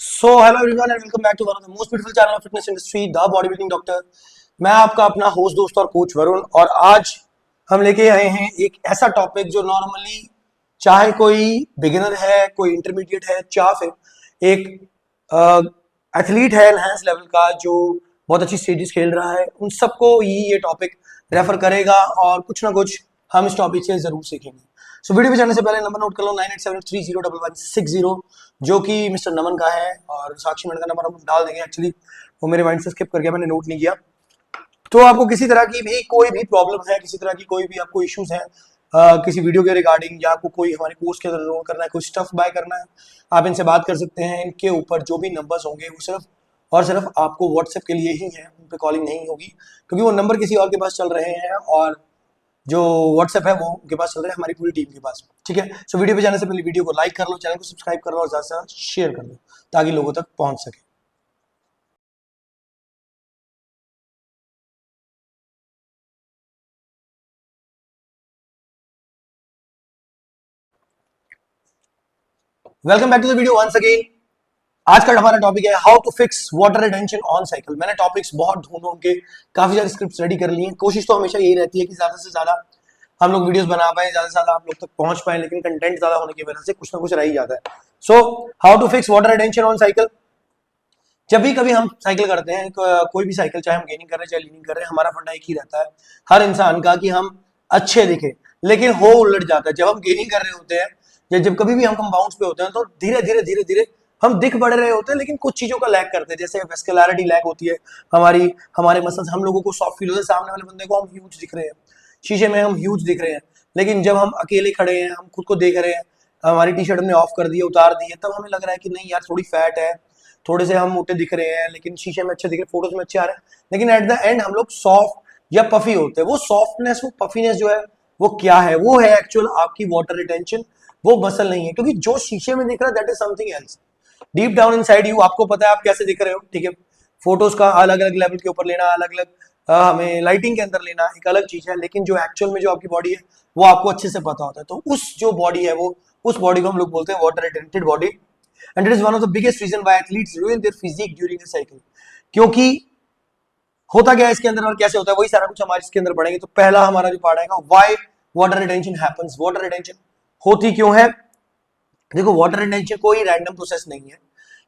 Hello everyone and welcome back to one of the most beautiful channel of fitness industry, the body building doctor. मैं आपका अपना host दोस्त और coach Varun, और आज हम लेके आए हैं एक ऐसा टॉपिक जो नॉर्मली चाहे कोई बिगिनर है, कोई इंटरमीडिएट है, चाहे फिर एक एथलीट है एनहांस लेवल का जो बहुत अच्छी स्टेजेस खेल रहा है, उन सबको ही ये टॉपिक रेफर करेगा और कुछ ना कुछ हम इस टॉपिक से जरूर सीखेंगे। सो वीडियो पे जाने से पहले नंबर नोट कर लो 9878301160, जो कि मिस्टर नमन का है, और साक्षी मैडम का नंबर हम डाल देंगे। एक्चुअली वो मेरे माइंड से स्किप कर गया, मैंने नोट नहीं किया। तो आपको किसी तरह की भी कोई भी प्रॉब्लम है, किसी तरह की कोई भी आपको इश्यूज है किसी वीडियो के रिगार्डिंग, या आपको कोई हमारे कोर्स के अंदर करना है, कोई स्टफ बाय करना है, आप इनसे बात कर सकते हैं। इनके ऊपर जो भी नंबर्स होंगे वो सिर्फ और सिर्फ आपको व्हाट्सएप के लिए ही है, उन पर कॉलिंग नहीं होगी, क्योंकि वो नंबर किसी और के पास चल रहे हैं और जो व्हाट्सएप है वो उनके पास चल रहा है, हमारी पूरी टीम के पास। ठीक है, सो वीडियो पे जाने से पहले वीडियो को लाइक कर लो, चैनल को सब्सक्राइब कर लो और ज्यादा से ज्यादा शेयर कर दो ताकि लोगों तक पहुंच सके। Welcome back to the video once again. आज का हमारा टॉपिक है how to fix water retention on cycle. मैंने टॉपिक्स बहुत ढूंढ के काफी सारे स्क्रिप्ट रेडी कर लिए हैं। कोशिश तो हमेशा यही रहती है कि ज्यादा से ज्यादा हम लोग वीडियोस बना पाए, ज्यादा से ज्यादा आप लोग तक पहुंच पाए, लेकिन कंटेंट ज्यादा होने की वजह से कुछ ना कुछ रह ही जाता है। So how to fix water retention on cycle. जब भी कभी हम साइकिल करते हैं, कोई भी साइकिल, चाहे हम गेनिंग कर रहे हैं चाहे लीनिंग कर रहे हैं, हमारा फंडा एक ही रहता है हर इंसान का कि हम अच्छे दिखे। लेकिन हो उलट जाता है जब हम गेनिंग कर रहे होते हैं या जब कभी भी हम कंपाउंड्स पे होते हैं, तो धीरे धीरे धीरे धीरे हम दिख बढ़ रहे होते हैं, लेकिन कुछ चीजों का लैग करते हैं। जैसे वेस्कुलरिटी लैग होती है हमारे मसल्स, हम लोगों को सॉफ्ट फील होता है। सामने वाले बंदे को हम ह्यूज दिख रहे हैं, शीशे में हम ह्यूज दिख रहे हैं, लेकिन जब हम अकेले खड़े हैं, हम खुद को देख रहे हैं, हमारी टी शर्ट हमने ऑफ कर दी है, उतार दी है, तब हमें लग रहा है कि नहीं यार थोड़ी फैट है, थोड़े से हम मोटे दिख रहे हैं, लेकिन शीशे में अच्छे दिख रहे, फोटोज में अच्छे आ रहे हैं, लेकिन एट द एंड हम लोग सॉफ्ट या पफी होते हैं। वो सॉफ्टनेस, वो पफीनेस जो है वो क्या है? वो है एक्चुअल आपकी वाटर रिटेंशन, वो मसल नहीं है। क्योंकि जो शीशे में दिख रहा है that is something else. Deep down inside you आपको पता है आप कैसे दिख रहे हो। ठीक है, फोटोज का अलग अलग लेवल के ऊपर लेना, अलग अलग हमें लाइटिंग के अंदर लेना एक अलग चीज है, लेकिन जो एक्चुअल में जो आपकी बॉडी है वो आपको अच्छे से पता होता है। तो उस जो बॉडी है वो उस बॉडी को हम लोग बोलते हैं water retented body, and it is one of the biggest reason why athletes ruin their physique during a cycle। क्योंकि होता क्या है इसके अंदर और कैसे होता है, वही सारा कुछ हमारे इसके अंदर पढ़ेंगे। तो पहला हमारा जो पार्ट आएगा, why water retention happens. Water retention होती क्यों है? देखो, वाटर रिटेंशन कोई रैंडम प्रोसेस नहीं है,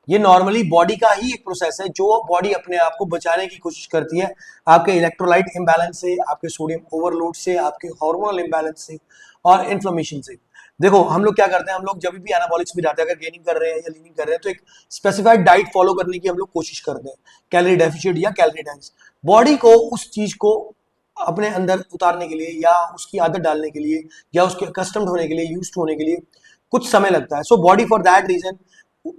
ये नॉर्मली बॉडी का ही एक प्रोसेस है, जो बॉडी अपने आप को बचाने की कोशिश करती है आपके इलेक्ट्रोलाइट इम्बैलेंस से, आपके सोडियम ओवरलोड से, आपके हार्मोनल इम्बैलेंस से और इन्फ्लेमेशन से। देखो, हम लोग क्या करते हैं, हम लोग जब भी एनाबॉलिक्स में जाते हैं, अगर गेनिंग कर रहे हैं या लीनिंग कर रहे हैं, तो एक स्पेसिफाइड डाइट फॉलो करने की हम लोग कोशिश करते हैं, कैलोरी डेफिशिएंट या कैलोरी डेंस। बॉडी को उस चीज को अपने अंदर उतारने के लिए या उसकी आदत डालने के लिए या उसके कस्टम्ड होने के लिए, यूज्ड होने के लिए कुछ समय लगता है। So body for that reason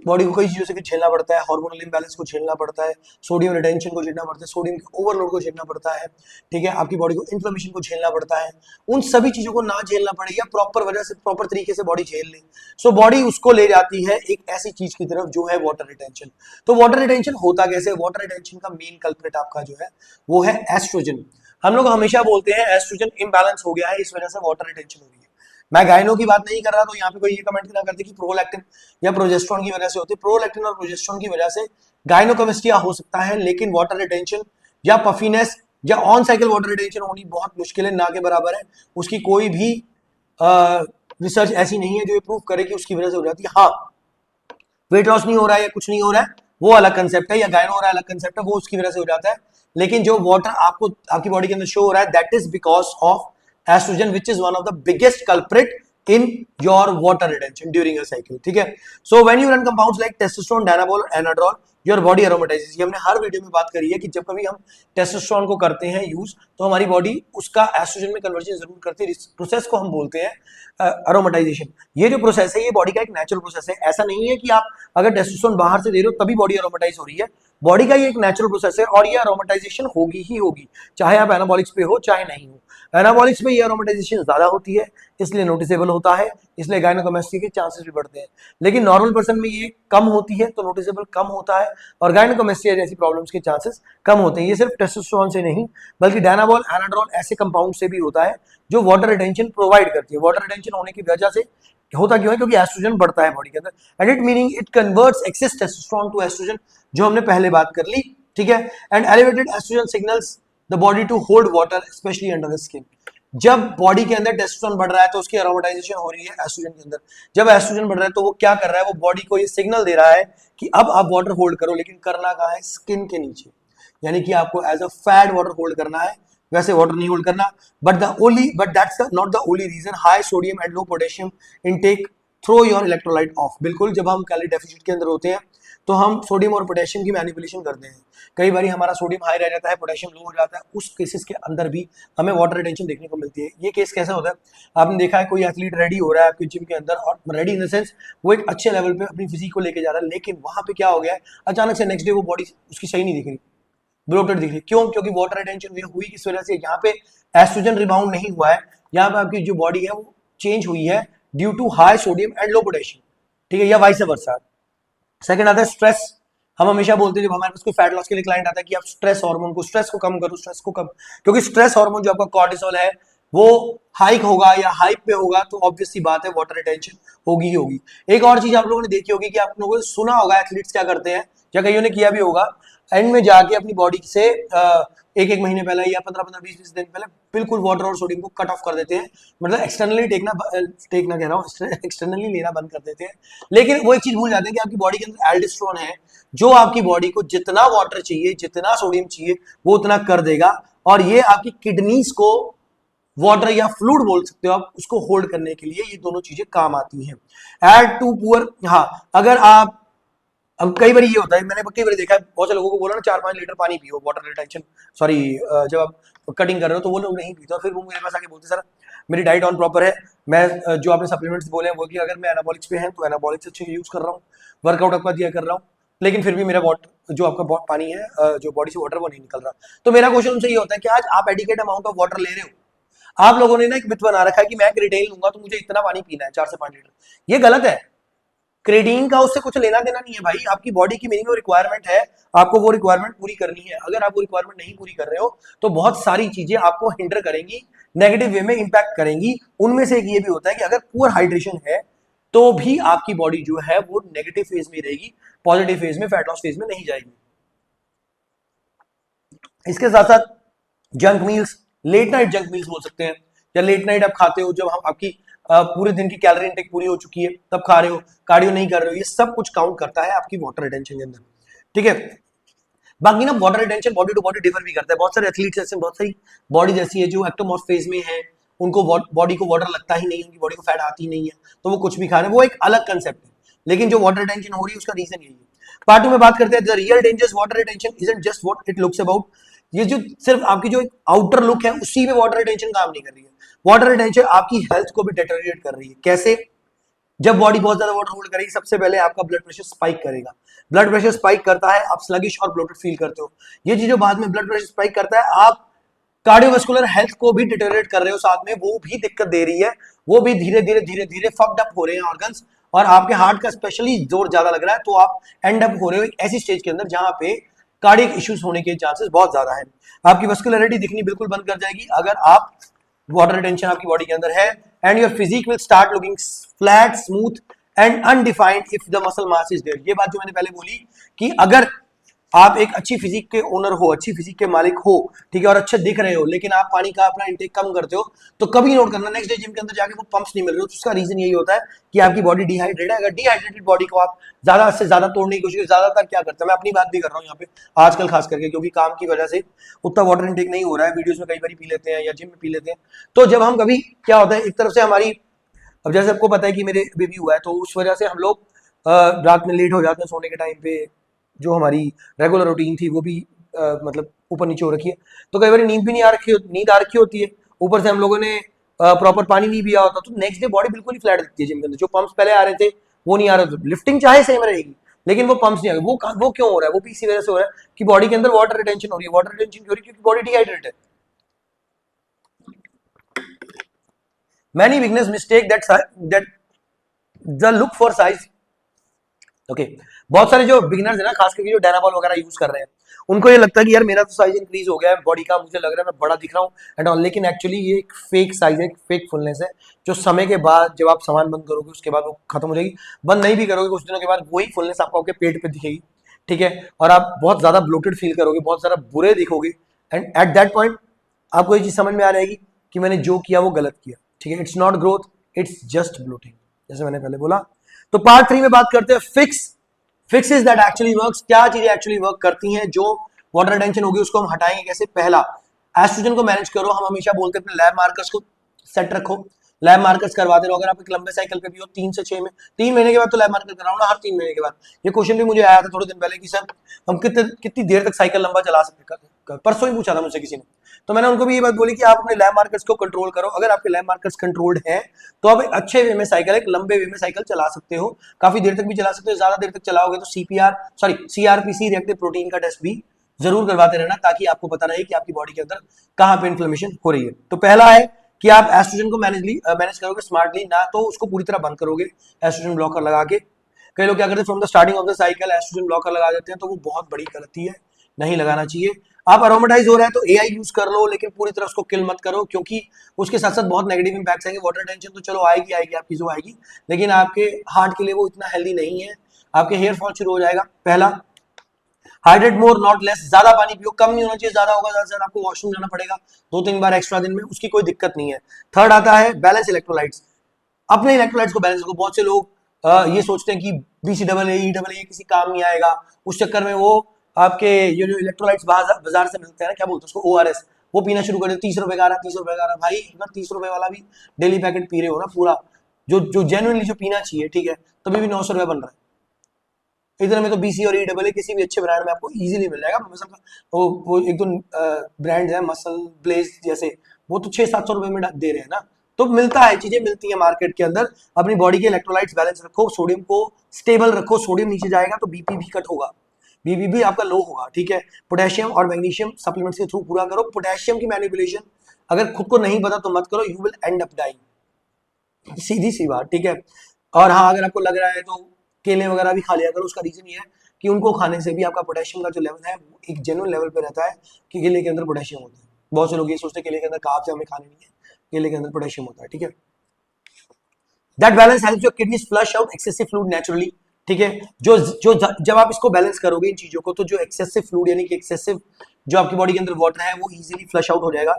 body को कई चीजों से झेलना पड़ता है, हार्मोनल इम्बैलेंस को झेलना पड़ता है, सोडियम रिटेंशन को झेलना पड़ता है, सोडियम के ओवरलोड को झेलना पड़ता है। ठीक है, आपकी बॉडी को इन्फ्लेमेशन को झेलना पड़ता है। उन सभी चीजों को ना झेलना पड़े या प्रॉपर वजह से प्रॉपर तरीके से बॉडी झेल ले, सो बॉडी उसको ले जाती है एक ऐसी चीज की तरफ जो है वाटर रिटेंशन। तो वाटर रिटेंशन होता कैसे? वाटर रिटेंशन का मेन कल्प्रिट आपका जो है वो है एस्ट्रोजन। हम लोग हमेशा बोलते हैं एस्ट्रोजन इम्बैलेंस हो गया है, इस वजह से वाटर रिटेंशन हो रही है। मैं गायनो की बात नहीं कर रहा, तो यहाँ पे कोई ये कमेंट ना करते कि प्रोलैक्टिन या प्रोजेस्टेरोन की वजह से होती है। प्रोलैक्टिन और प्रोजेस्टेरोन की वजह से गायनोकमेस्टिया हो सकता है, लेकिन वाटर रिटेंशन या पफीनेस या ऑन साइकिल वाटर रिटेंशन होनी बहुत मुश्किल है, ना के बराबर है। उसकी कोई भी रिसर्च ऐसी नहीं है जो ये प्रूव करे कि उसकी वजह से हो जाती है। हाँ, वेट लॉस नहीं हो रहा है या कुछ नहीं हो रहा है वो अलग कंसेप्ट है, या गायनो हो रहा है अलग कंसेप्ट है, वो उसकी वजह से हो जाता है। लेकिन जो वाटर आपको आपकी बॉडी के अंदर शो हो रहा है that is because of estrogen, which is one of the biggest culprit in your water retention during a cycle। ठीक है, so when you run compounds like testosterone, dianabol, anadrol, your body aromatizes। ये हमने हर video में बात करी है कि जब कभी हम टेस्टोस्टेरोन को करते हैं यूज, तो हमारी बॉडी उसका एस्ट्रोजन में कन्वर्जन जरूर करती है। इस प्रोसेस को हम बोलते हैं अरोमेटाइजेशन। ये जो प्रोसेस है ये बॉडी का एक नेचुरल प्रोसेस है। ऐसा नहीं है कि आप अगर टेस्टोस्टेरोन बाहर से दे रहे हो तभी बॉडी अरोमेटाइज हो रही है। बॉडी का ये एक नेचुरल प्रोसेस है और ये अरोमेटाइजेशन होगी ही होगी, चाहे आप एनाबॉलिक्स पे हो चाहे नहीं हो। एनाबॉलिक्स में ये एरोमेटाइजेशन ज्यादा होती है, इसलिए नोटिसेबल होता है, इसलिए गायनोकोमेस्टिया के चांसेस भी बढ़ते हैं। लेकिन नॉर्मल पर्सन में ये कम होती है तो नोटिसेबल कम होता है, और गायनोकोमेस्टिया जैसी प्रॉब्लम्स के चांसेस कम होते हैं। ये सिर्फ टेस्टोस्टेरोन से नहीं बल्कि डायनाबॉल, एनाड्रोल ऐसे कंपाउंड से भी होता है जो वाटर रिटेंशन प्रोवाइड करती है। वाटर रिटेंशन होने की वजह से होता क्यों है? क्योंकि एस्ट्रोजन बढ़ता है बॉडी के अंदर, and it meaning it converts excess testosterone to estrogen, जो हमने पहले बात कर ली, ठीक है। And elevated estrogen signals the body to hold water specially under the skin. जब बॉडी के अंदर टेस्टोस्टेरोन बढ़ रहा है तो उसकी एरोमेटाइजेशन हो रही है एस्ट्रोजन के अंदर। जब एस्ट्रोजन बढ़ रहा है तो वो क्या कर रहा है? वो बॉडी को ये सिग्नल दे रहा है कि अब आप वाटर होल्ड करो, लेकिन करना कहाँ है? स्किन के नीचे, यानी कि आपको as a fat water hold करना है, वैसे वाटर नहीं होल्ड करना। But that's not the only reason. High sodium and low potassium intake throw your electrolyte off. बिल्कुल, जब हम कैलोरी डेफिसिट के अंदर होते हैं तो हम सोडियम और पोटेशियम की मैनिपुलेशन करते हैं। कई बार हमारा सोडियम हाई रह जाता है, पोटेशियम लो हो जाता है, उस केसेस के अंदर भी हमें वाटर रिटेंशन देखने को मिलती है। ये केस कैसा होता है? आपने देखा है कोई एथलीट रेडी हो रहा है आपके जिम के अंदर, और रेडी इन द सेंस वो एक अच्छे लेवल पे अपनी फिजिक को लेके जा रहा है, लेकिन वहां पे क्या हो गया है? अचानक से नेक्स्ट डे वो बॉडी उसकी सही नहीं दिख रही, ब्लोटेड दिख रही। क्यों? क्योंकि वाटर रिटेंशन हुई किस वजह से? यहाँ पे एस्ट्रोजन रिबाउंड नहीं हुआ है, यहाँ पे आपकी जो बॉडी है वो चेंज हुई है due to high sodium and low potassium, ठीक है, या वाइस वर्सा। सेकंड आता है स्ट्रेस। हम हमेशा बोलते हैं जब हमारे पास कोई फैट लॉस के लिए क्लाइंट आता है कि आप स्ट्रेस हार्मोन को, स्ट्रेस को कम करो, स्ट्रेस को कम, क्योंकि स्ट्रेस हार्मोन जो आपका कॉर्टिसोल है वो हाइक होगा या हाइप पे होगा तो ऑब्वियस सी बात है वाटर रिटेंशन होगी ही होगी। एक और चीज आप लोगों ने देखी होगी कि आप लोगों ने सुना होगा एथलीट्स क्या करते हैं, या कईयों ने किया भी होगा, एंड में जाके अपनी बॉडी से एक एक महीने पहले या 15-15 20-20 दिन पहले बिल्कुल वाटर और सोडियम को कट ऑफ कर देते हैं, मतलब एक्सटर्नली टेकना कह रहा हूँ, एक्सटर्नली लेना बंद कर देते हैं। लेकिन वो एक चीज भूल जाते हैं कि आपकी बॉडी के अंदर एल्डोस्टेरोन है जो आपकी बॉडी को जितना वाटर चाहिए, जितना सोडियम चाहिए, वो उतना कर देगा, और ये आपकी किडनीज को वाटर या फ्लूइड बोल सकते हो आप, उसको होल्ड करने के लिए ये दोनों चीजें काम आती हैं। एड टू पुअर, हाँ, अगर आप, अब कई बार ये होता है, मैंने कई बार देखा है, बहुत से लोगों को बोला ना 4-5 लीटर पानी पियो वाटर रिटेंशन, सॉरी जब आप कटिंग कर रहे हो तो वो लोग नहीं पीते, फिर वो मेरे पास आके बोलते सर मेरी डाइट ऑन प्रॉपर है, मैं जो आपने सप्लीमेंट्स बोले हैं वो कि अगर मैं एनाबॉलिक्स पे है तो एनाबॉलिक्स अच्छे यूज कर रहा हूँ, वर्कआउट आपका दिया कर रहा हूँ, लेकिन फिर भी मेरा वाटर जो आपका पानी है जो बॉडी से वाटर वो नहीं निकल रहा। तो मेरा क्वेश्चन उनसे ये होता है कि आज आप एडिकेट अमाउंट ऑफ वाटर ले रहे हो, आप लोगों ने ना एक मिथ बना रखा है कि मैं क्रिएटिन लूंगा तो मुझे इतना पानी पीना है 4 से 5 लीटर, ये गलत है। क्रेडिन का उससे कुछ लेना देना नहीं है भाई, आपकी बॉडी की मिनिमम रिक्वायरमेंट है, आपको वो रिक्वायरमेंट पूरी करनी है। अगर आप वो रिक्वायरमेंट नहीं पूरी कर रहे हो तो बहुत सारी चीजें आपको हिंडर करेंगी, नेगेटिव वे में इंपैक्ट करेंगी। उनमें से एक ये भी होता है कि अगर पुअर हाइड्रेशन है तो भी आपकी बॉडी जो है वो नेगेटिव फेज में रहेगी, पॉजिटिव फेज में, फैट लॉस फेज में नहीं जाएगी। इसके साथ साथ junk meals, late night junk meals बोल सकते हैं, या लेट नाइट आप खाते हो जब हम आपकी पूरे दिन की कैलोरी इंटेक पूरी हो चुकी है तब खा रहे हो, कार्डियो नहीं कर रहे हो, ये सब कुछ काउंट करता है आपकी वाटर रिटेंशन के अंदर, ठीक है। बाकी ना water retention body to body differ भी करता है। बहुत सारे एथलीट्स ऐसे, बहुत सारी बॉडी ऐसी है जो एक्टोमॉर्फ फेज में है, उनको बॉडी को वाटर लगता ही नहीं, उनकी बॉडी को फैट आती ही नहीं है, तो वो कुछ भी खा रहे हैं, वो एक अलग कंसेप्ट है। लेकिन जो वाटर रिटेंशन हो रही है उसका रीजन यही है। पार्ट 2 में बात करते हैं the real dangers water retention isn't just what it looks about. ये जो सिर्फ आपकी जो आउटर लुक है उसी में वाटर रिटेंशन काम नहीं कर रही है, वाटर रिटेंशन आपकी हेल्थ को भी डेटोरिएट कर रही है। कैसे? जब बॉडी बहुत ज्यादा वाटर होल्ड करेगी सबसे पहले आपका ब्लड प्रेशर स्पाइक करेगा, ब्लड प्रेशर स्पाइक करता है, आप स्लगिश और ब्लोटेड फील करते हो। ये चीजों बाद में ब्लड प्रेशर स्पाइक करता है, आप कार्डियोवास्कुलर हेल्थ को भी डिटेरियोरेट कर रहे हो, साथ में वो भी दिक्कत दे रही है, वो भी धीरे धीरे फक्ड अप हो रहे हैं ऑर्गन्स, और आपके हार्ट का स्पेशली जोर ज्यादा लग रहा है, तो आप एंड अप हो रहे हो एक ऐसी स्टेज के अंदर जहां पे कार्डियक इश्यूज होने के चांसेस बहुत ज्यादा है। आपकी मस्कुलरिटी दिखनी बिल्कुल बंद कर जाएगी अगर आप वाटर रिटेंशन आपकी बॉडी के अंदर है, and your physique will start looking flat, smooth and undefined if the muscle mass is there. ये बात जो मैंने पहले बोली कि अगर आप एक अच्छी फिजिक के ओनर हो, अच्छी फिजिक के मालिक हो, ठीक है, और अच्छे दिख रहे हो, लेकिन आप पानी का अपना इंटेक कम करते हो, तो कभी नोट करना नेक्स्ट डे जिम के अंदर जाके वो पंप्स नहीं मिल रहे हो, तो उसका रीजन यही होता है कि आपकी बॉडी डिहाइड्रेट है। अगर डिहाइड्रेटेड बॉडी को आप ज्यादा से ज्यादा तोड़ने की कोशिश, ज्यादातर क्या करते हैं, मैं अपनी बात भी कर रहा हूँ यहाँ पे आजकल खास करके, क्योंकि काम की वजह से उतना वाटर इंटेक नहीं हो रहा है, वीडियोज में कई बार पी लेते हैं या जिम में पी लेते हैं। तो जब हम कभी क्या होता है, एक तरफ से हमारी, अब जैसे आपको पता है कि मेरे बेबी हुआ है, तो उस वजह से हम लोग रात में लेट हो जाते हैं सोने के टाइम पे, जो हमारी रेगुलर रूटीन थी वो भी मतलब ऊपर नीचे हो रखी है, तो कई बार नींद भी नहीं आ रखी, नींद आ रखी होती है, ऊपर से हम लोगों ने प्रॉपर पानी नहीं पिया होता, तो नेक्स्ट डे बॉडी बिल्कुल ही फ्लैट दिखती है जिम के अंदर। जो पंप्स पहले आ रहे थे वो नहीं आ रहे थे, लिफ्टिंग चाहे सेम रहेगी लेकिन वो पंप्स नहीं आ रहे। वो क्यों हो रहा है? वो भी इसी वजह से हो रहा है कि बॉडी के अंदर वाटर रिटेंशन हो रही है। वाटर रिटेंशन हो रही है क्योंकि बॉडी डिहाइड्रेट है। Many beginners mistake that the look for size. Okay बहुत सारे जो बिगिनर्स है ना, खास करके जो डायनाबॉल वगैरह यूज कर रहे हैं, उनको ये लगता है कि यार मेरा तो साइज इंक्रीज हो गया है बॉडी का, मुझे लग रहा है मैं बड़ा दिख रहा हूँ एंड ऑल, लेकिन एक्चुअली ये एक फेक साइज है, एक फेक फुलनेस है, जो समय के बाद जब आप सामान बंद करोगे उसके बाद वो खत्म हो जाएगी। बंद नहीं भी करोगे कुछ दिनों के बाद वही फुलनेस आपको आपके पेट पे दिखेगी, ठीक है, और आप बहुत ज्यादा ब्लोटेड फील करोगे, बहुत ज्यादा बुरे दिखोगे एंड एट दैट पॉइंट आपको ये चीज समझ में आ जाएगी कि मैंने जो किया वो गलत किया, ठीक है। It's not growth, it's just bloating, जैसे मैंने पहले बोला। तो पार्ट 3 में बात करते हैं फिक्सेस दैट एक्चुअली वर्क्स, क्या चीजें एक्चुअली वर्क करती हैं, जो वाटर रिटेंशन होगी उसको हम हटाएंगे कैसे। पहला, एस्ट्रोजन को मैनेज करो। हम हमेशा बोलते हैं अपने लैब मार्कर्स को सेट रखो, लैब मार्कर्स करवाते रहो। अगर आप एक लंबे साइकिल पे भी हो 3 से 6 में 3 महीने के बाद तो लैब मार्कर कराओ ना, हर 3 महीने के बाद। ये क्वेश्चन भी मुझे आया था थोड़े दिन पहले कि सर हम कितनी देर तक साइकिल लंबा चला सकते हैं, परसों ही पूछा था मुझसे किसी ने। तो मैंने उनको भी ये बात बोली कि आप अपने लैब मार्कर्स को कंट्रोल करो। अगर आपके लैब मार्कर्स कंट्रोल्ड हैं तो आप एक अच्छे वे में साइकिल, एक लंबे वे में साइकिल चला सकते हो, काफी देर तक भी चला सकते हो। ज्यादा देर तक चलाओगे तो सीआरपीसी रिएक्टिव प्रोटीन का टेस्ट भी जरूर करवाते रहना, ताकि आपको पता रहे कि आपकी बॉडी के अंदर कहां पे इन्फ्लेमेशन हो रही है। तो पहला है कि आप एस्ट्रोजन को मैनेज करोगे स्मार्टली, ना तो उसको पूरी तरह बंद करोगे एस्ट्रोजन ब्लॉकर लगा के। कई लोग क्या करते हैं, from the starting of the cycle estrogen blocker लगा देते हैं, तो वो बहुत बड़ी गलती है, नहीं लगाना चाहिए। आप अरोमेटाइज हो रहे हैं तो एआई यूज कर लो, लेकिन पूरी तरह उसको किल मत करो, क्योंकि उसके साथ साथ बहुत नेगेटिव इंपैक्ट्स आएंगे। वाटर टेंशन तो चलो आएगी आपकी जो आएगी, लेकिन आपके हार्ट के लिए वो इतना हेल्दी नहीं है, आपके हेयर फॉल शुरू हो जाएगा। पहला, हाइड्रेट मोर नॉट लेस, ज्यादा पानी पियो, कम नहीं होना चाहिए, ज्यादा होगा ज्यादा से ज्यादा आपको वॉशरूम जाना पड़ेगा 2-3 बार एक्स्ट्रा दिन में, उसकी कोई दिक्कत नहीं है। थर्ड आता है बैलेंस इलेक्ट्रोलाइट्स, अपने इलेक्ट्रोलाइट्स को बैलेंस रखो। बहुत से लोग ये सोचते हैं कि BCAA किसी काम नहीं आएगा, उस चक्कर में वो आपके ये जो इलेक्ट्रोलाइट्स बाजार से मिलते हैं ना, क्या बोलते हैं उसको, ORS, वो पीना शुरू कर दे। 30 रुपए का आ रहा, 30 रुपए का आ रहा। भाई अगर 30 रुपए वाला भी डेली पैकेट पी रहे हो ना पूरा, जो जेन्युइनली जो पीना चाहिए, ठीक है, तभी भी 900 रुपए बन रहा है। इधर में तो BC और EAA किसी भी अच्छे ब्रांड में आपको इजीली मिल जाएगा। वो एक दो ब्रांड है मसल ब्लेज जैसे, वो तो 600-700 रुपए में दे रहे हैं ना। तो मिलता है, चीजें मिलती है मार्केट के अंदर। अपनी बॉडी के इलेक्ट्रोलाइट्स बैलेंस रखो, सोडियम को स्टेबल रखो, सोडियम नीचे जाएगा तो बीपी भी कट होगा, बीपी भी आपका लो होगा, ठीक है। पोटेशियम और मैग्नीशियम सप्लीमेंट्स के थ्रू पूरा करो। पोटेशियम की मैनिपुलेशन अगर खुद को नहीं पता तो मत करो, you will end up dying, सीधी सी बात, ठीक है। और हाँ, अगर आपको लग रहा है तो केले वगैरह भी खा लिया करो। उसका रीजन ये है कि उनको खाने से भी आपका पोटेशियम का जो लेवल है वो एक जेन्युइन लेवल पे रहता है, कि केले के अंदर पोटेशियम होता है। बहुत से लोग ये सोचते हैं केले के अंदर कार्ब्स हमें खाने नहीं है, केले के अंदर पोटेशियम होता है, ठीक है। That balance helps your kidneys flush out excessive fluid naturally, ठीक है। जो जब आप इसको बैलेंस करोगे इन चीजों को, तो जो एक्सेसिव फ्लूइड यानी कि एक्सेसिव जो आपकी बॉडी के अंदर वाटर है वो इजीली फ्लश आउट हो जाएगा।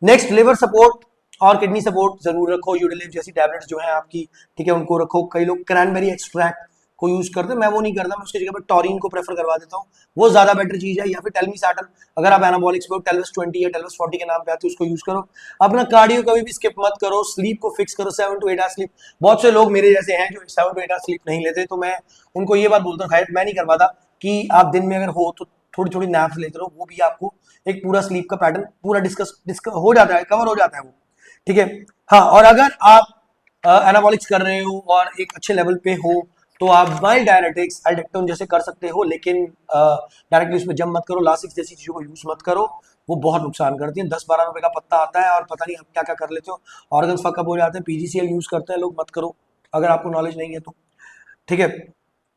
नेक्स्ट, लिवर सपोर्ट और किडनी सपोर्ट जरूर रखो। यूडिलिव जैसी टैबलेट्स जो है आपकी, ठीक है, उनको रखो। कई लोग क्रैनबेरी एक्सट्रैक्ट को यूज करते हैं, मैं वो नहीं करता, मैं उसकी जगह पर टॉरिन को प्रेफर करवा देता हूँ, वो ज्यादा बेटर चीज है। या फिर टेलमिसाटन, अगर आप एनाबॉलिक्स पे टेलवेस 20 या टेलवेस 40 के नाम पे आते हैं, उसको यूज करो। अपना कार्डियो कभी भी स्किप मत करो, स्लीप को फिक्स करो, 7 to 8 आवर स्लीप। बहुत से लोग मेरे जैसे हैं जो 7 to 8 आवर स्लीप नहीं लेते, तो मैं उनको ये बात बोलता हूँ, मैं नहीं करवाता, कि आप दिन में अगर हो तो थोड़ी थोड़ी नैप्स लेते रहो, वो भी आपको एक पूरा स्लीप का पैटर्न पूरा डिस्कस हो जाता है, कवर हो जाता है वो, ठीक है। हाँ, और अगर आप एनाबॉलिक्स कर रहे हो और एक अच्छे लेवल पे हो, तो आप माइल्ड डायरेटिक्स एल्डेक्टोन जैसे कर सकते हो, लेकिन डायरेक्टली उसमें जंप मत करो। लासिक्स जैसी चीजों को यूज मत करो, वो बहुत नुकसान करती है। 10-12 रुपए का पत्ता आता है और पता नहीं आप क्या क्या कर लेते हो, ऑर्गन्स फकअप हो जाते हैं। PGCL यूज करते हैं लोग, मत करो अगर आपको नॉलेज नहीं है तो, ठीक है।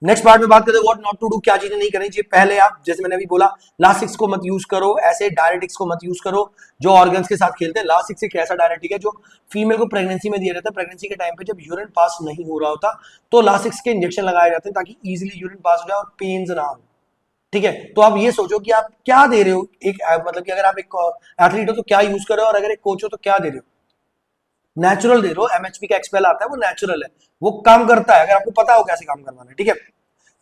नेक्स्ट पार्ट में बात करते हैं व्हाट नॉट टू डू, क्या चीजें नहीं करनी चाहिए। पहले आप, जैसे मैंने अभी बोला, लासिक्स को मत यूज करो, ऐसे डायरेटिक्स को मत यूज करो जो ऑर्गन्स के साथ खेलते हैं। लासिक्स एक ऐसा डायरेटिक है जो फीमेल को प्रेगनेंसी में दिया जाता है। प्रेगनेंसी के टाइम पे जब यूरिन पास नहीं हो रहा होता, तो लासिक्स के इंजेक्शन लगाए जाते हैं, ताकि इजीली यूरिन पास हो जाए और पेन्स ना हो, ठीक है। तो आप ये सोचो कि आप क्या दे रहे हो, एक मतलब कि अगर आप एक एथलीट हो तो क्या यूज कर रहे हो, और अगर एक कोच हो तो क्या दे रहे हो। नेचुरल दे रहे हो। MHP का एक्सपेल आता है, वो नेचुरल है, वो काम करता है, अगर आपको पता हो कैसे काम करवाना है, ठीक है।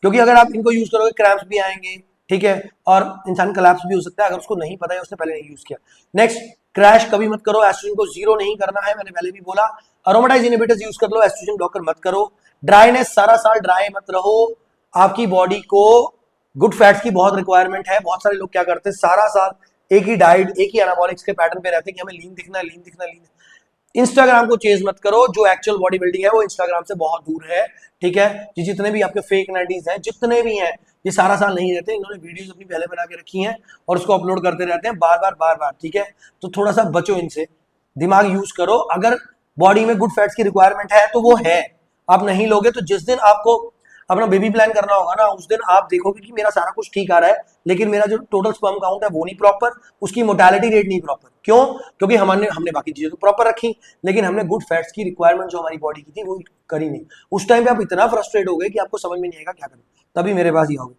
क्योंकि अगर आप इनको यूज करोगे क्रैम्प्स भी आएंगे, ठीक है, और इंसान कोलैप्स भी हो सकता है अगर उसको नहीं पता है, उसने पहले नहीं यूज किया। नेक्स्ट, क्रैश कभी मत करो, एस्ट्रोजन को जीरो नहीं करना है, मैंने पहले भी बोला। अरोमेटाइज इनहिबिटर्स यूज कर लो, एस्ट्रोजन ब्लॉकर मत करो। ड्राइनेस, सारा साल ड्राई मत रहो, आपकी बॉडी को गुड फैट्स की बहुत रिक्वायरमेंट है। बहुत सारे लोग क्या करते हैं, सारा साल एक ही डाइट, एक ही एनाबॉलिक्स के पैटर्न पे रहते हैं कि हमें लीन दिखना है, लीन दिखना है, लीन। इंस्टाग्राम को चेज मत करो, जो एक्चुअल बॉडी बिल्डिंग है वो इंस्टाग्राम से बहुत दूर है, ठीक है। ये जितने भी आपके फेक नाइटीज हैं, जितने भी हैं, ये सारा साल नहीं रहते, इन्होंने वीडियोस अपनी पहले बना के रखी हैं और उसको अपलोड करते रहते हैं बार बार, ठीक है। तो थोड़ा सा बचो इनसे, दिमाग यूज करो। अगर बॉडी में गुड फैट्स की रिक्वायरमेंट है तो वो है, आप नहीं लोगे तो जिस दिन आपको अपना बेबी प्लान करना होगा ना, उस दिन आप देखोगे कि मेरा सारा कुछ ठीक आ रहा है लेकिन मेरा जो टोटल स्पर्म काउंट है वो नहीं प्रॉपर, उसकी मोर्टेलिटी रेट नहीं प्रॉपर। क्यों? क्योंकि हमने बाकी चीजें तो प्रॉपर रखी लेकिन हमने गुड फैट्स की रिक्वायरमेंट जो हमारी बॉडी की थी वो करी नहीं। उस टाइम पे आप इतना फ्रस्ट्रेट हो गए कि आपको समझ में नहीं आएगा क्या करें, तभी मेरे पास ही आओगे।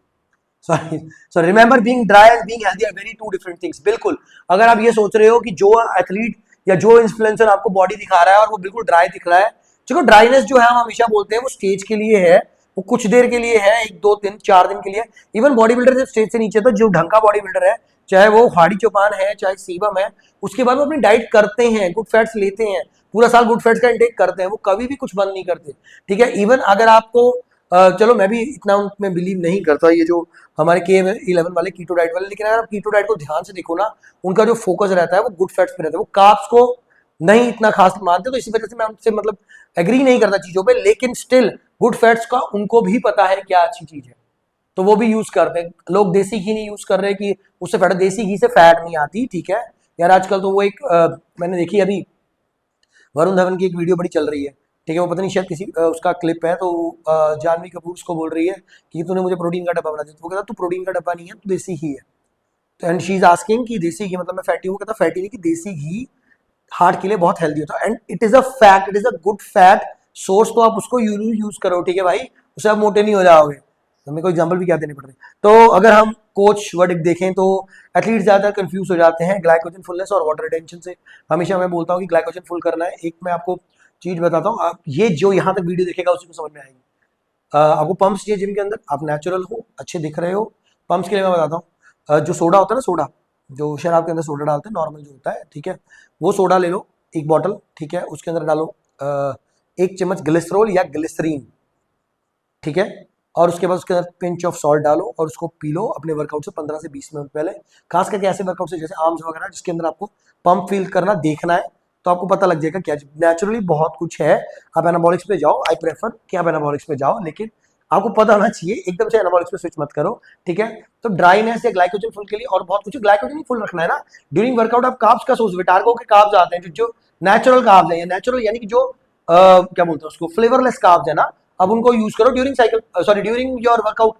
Sorry, so remember being dry and being healthy are very two different things. बिल्कुल, अगर आप ये सोच रहे हो कि जो एथलीट या जो इन्फ्लुएंसर आपको बॉडी दिखा रहा है और वो बिल्कुल ड्राई दिख रहा है, चलो ड्राइनेस जो है हम हमेशा बोलते हैं वो स्टेज के लिए है, वो कुछ देर के लिए है, 1 2 3 4 दिन के लिए। इवन बॉडी बिल्डर जब स्टेज से नीचे, तो जो ढंग का बॉडी बिल्डर है, चाहे वो हार्डी चौपान है चाहे सीबम है, उसके बाद वो अपनी डाइट करते हैं, गुड फैट्स लेते हैं, पूरा साल गुड फैट्स का इंटेक करते हैं, वो कभी भी कुछ बंद नहीं करते। ठीक है, इवन अगर आपको चलो मैं भी इतना उनमें बिलीव नहीं करता, ये जो हमारे K11 वाले कीटो डाइट वाले, लेकिन अगर आप कीटो डाइट को ध्यान से देखो ना, उनका जो फोकस रहता है वो गुड फैट्स पे रहता है, वो कार्ब्स को नहीं इतना खास मानते, तो इसी वजह से मैं उनसे मतलब एग्री नहीं करता चीजों पे। लेकिन स्टिल गुड फैट्स का उनको भी पता है क्या अच्छी चीज है, तो वो भी यूज करते हैं। लोग देसी घी नहीं यूज कर रहे कि उससे फैट, देसी घी से फैट नहीं आती। ठीक है यार, आजकल तो वो एक मैंने देखी अभी वरुण धवन की एक वीडियो बड़ी चल रही है, ठीक है, वो पता नहीं शायद किसी उसका क्लिप है, तो जानवी कपूर उसको बोल रही है कि तूने मुझे प्रोटीन का डब्बा बना दिया, तो वो कहता तू प्रोटीन का डब्बा नहीं है, तू देसी घी है। तो एंड शी इज आस्किंग कि देसी घी मतलब मैं फैटी हूँ, कहता फैटी नहीं, कि देसी घी हार्ट के लिए बहुत हेल्दी होता है, and it is a fact, it is a good fat source, तो आप उसको यूज करो। ठीक है भाई, उससे आप मोटे नहीं हो जाओगे। तो मेरे को एग्जाम्पल भी क्या देने पड़ रहे हैं। तो अगर हम कोच वर्डिक्ट देखें तो एथलीट ज्यादा कंफ्यूज हो जाते हैं ग्लाइकोजन फुलनेस और वाटर रिटेंशन से। हमेशा मैं बोलता हूँ कि ग्लाइकोजन फुल करना है। एक मैं आपको चीज बताता हूँ, आप ये जो यहाँ तक वीडियो देखेगा उसी को समझ में आएगी। आपको पंप्स चाहिए जिम के अंदर, आप नेचुरल हो, अच्छे दिख रहे हो, पंप्स के लिए मैं बताता हूँ। जो सोडा होता है ना, सोडा जो शराब के अंदर सोडा डालते हैं नॉर्मल जो होता है, ठीक है, वो सोडा ले लो 1 बॉटल, ठीक है, उसके अंदर डालो 1 चम्मच ग्लिसरॉल या ग्लिसरीन, ठीक है, और उसके बाद उसके अंदर पिंच ऑफ सॉल्ट डालो और उसको पी लो अपने वर्कआउट से 15 से 20 मिनट पहले। खास करके ऐसे वर्कआउट से जैसे आर्म्स वगैरह जिसके अंदर आपको पंप फील करना देखना है, तो आपको पता लग जाएगा क्या नेचुरली बहुत कुछ है। आप एनाबॉलिक्स पे जाओ, आई प्रेफर कि आप एनाबॉलिक्स पे जाओ, लेकिन आपको पता होना चाहिए, एकदम से एनाबॉलिक्स पे स्विच मत करो। ठीक है, तो ड्राइनेस या ग्लाइकोजन फुल के लिए और बहुत कुछ, ग्लाइकोजन ही फुल रखना है ना। ड्यूरिंग वर्कआउट आप कार्ब्स का सोर्स, विटार्गो के कार्ब्स आते हैं जो नेचुरल कार्ब्स है, नेचुरल यानी कि जो क्या बोलते हैं उसको, फ्लेवरलेस कार्ब्स है ना, अब उनको यूज करो during cycle, sorry during your workout.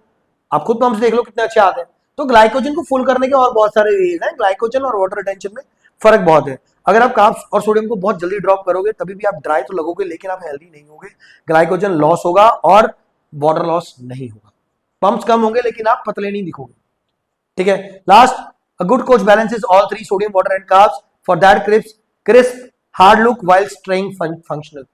आप खुद पंप्स देख लो कितने अच्छे आते हैं। तो ग्लाइकोजन को फुल करने के और बहुत सारे वेज हैं, ग्लाइकोजन और वाटर रिटेंशन में फर्क बहुत है। अगर आप कार्ब्स और सोडियम को बहुत जल्दी ड्रॉप करोगे तभी भी आप ड्राई तो लगोगे, लेकिन आप हेल्दी नहीं होगे, ग्लाइकोजन लॉस होगा और वाटर लॉस नहीं होगा। पंप्स कम होंगे लेकिन आप पतले नहीं दिखोगे। ठीक है, last, a good coach balances all 3 sodium, water and carbs for that crisp hard look while staying functional.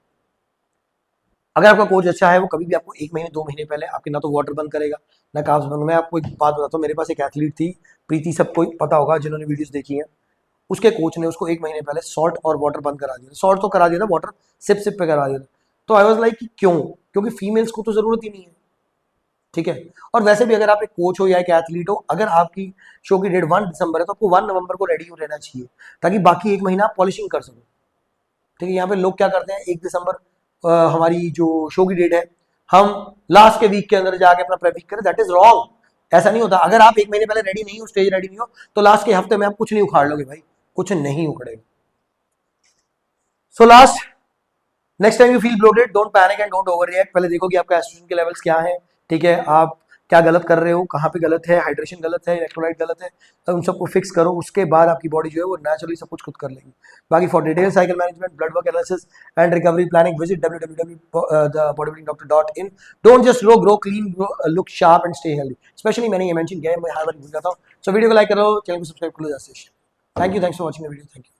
अगर आपका कोच अच्छा है, वो कभी भी आपको 1 महीने 2 महीने पहले आपके ना तो वाटर बंद करेगा ना कार्ब्स बंद। मैं आपको एक बात बताता हूँ, मेरे पास एक एथलीट थी प्रीति, सबको पता होगा जिन्होंने वीडियोस देखी है। उसके कोच ने उसको 1 महीने पहले सॉल्ट और वाटर बंद करा दिया। सॉल्ट तो करा दिया था, वाटर सिप सिप पे करा दिया था। तो आई वाज लाइक क्यों? क्योंकि फीमेल्स को तो जरूरत ही नहीं है। ठीक है, और वैसे भी अगर आप एक कोच हो या एक एथलीट हो, अगर आपकी शो की डेट 1 दिसंबर है तो आपको 1 नवंबर को रेडी हो रहना चाहिए, ताकि बाकी 1 महीना आप पॉलिशिंग कर सको। ठीक है, यहाँ पे लोग क्या करते हैं, 1 दिसंबर हमारी जो शो की डेट है, हम लास्ट के वीक के अंदर जाके अपना प्रेप करें, दैट इज रॉन्ग। ऐसा नहीं होता। अगर आप 1 महीने पहले रेडी नहीं हो, स्टेज रेडी नहीं हो, तो लास्ट के हफ्ते में आप कुछ नहीं उखाड़ लोगे भाई, कुछ नहीं उखड़ेगा। So last, next time you feel bloated, don't panic and don't overreact. पहले देखो कि आपका एस्ट्रोजन के लेवल्स क्या है। ठीक है, आप क्या गलत कर रहे हो, कहाँ पे गलत है, हाइड्रेशन गलत है, इलेक्ट्रोलाइट गलत है, तो उन सबको फिक्स करो। उसके बाद आपकी बॉडी जो है वो नेचुरली सब कुछ खुद कर लेगी। बाकी for detail cycle management, blood work analysis and recovery planning, visit www.bodybuildingdoctor.in। Don't just grow clean, look sharp and stay healthy. Specially मैंने ये मेंशन किया है, मैं हर बार भूल जाता हूँ। सो वीडियो को लाइक करो, चैनल को सब्सक्राइब कर लो। Thank you, thanks for watching the video, thank you.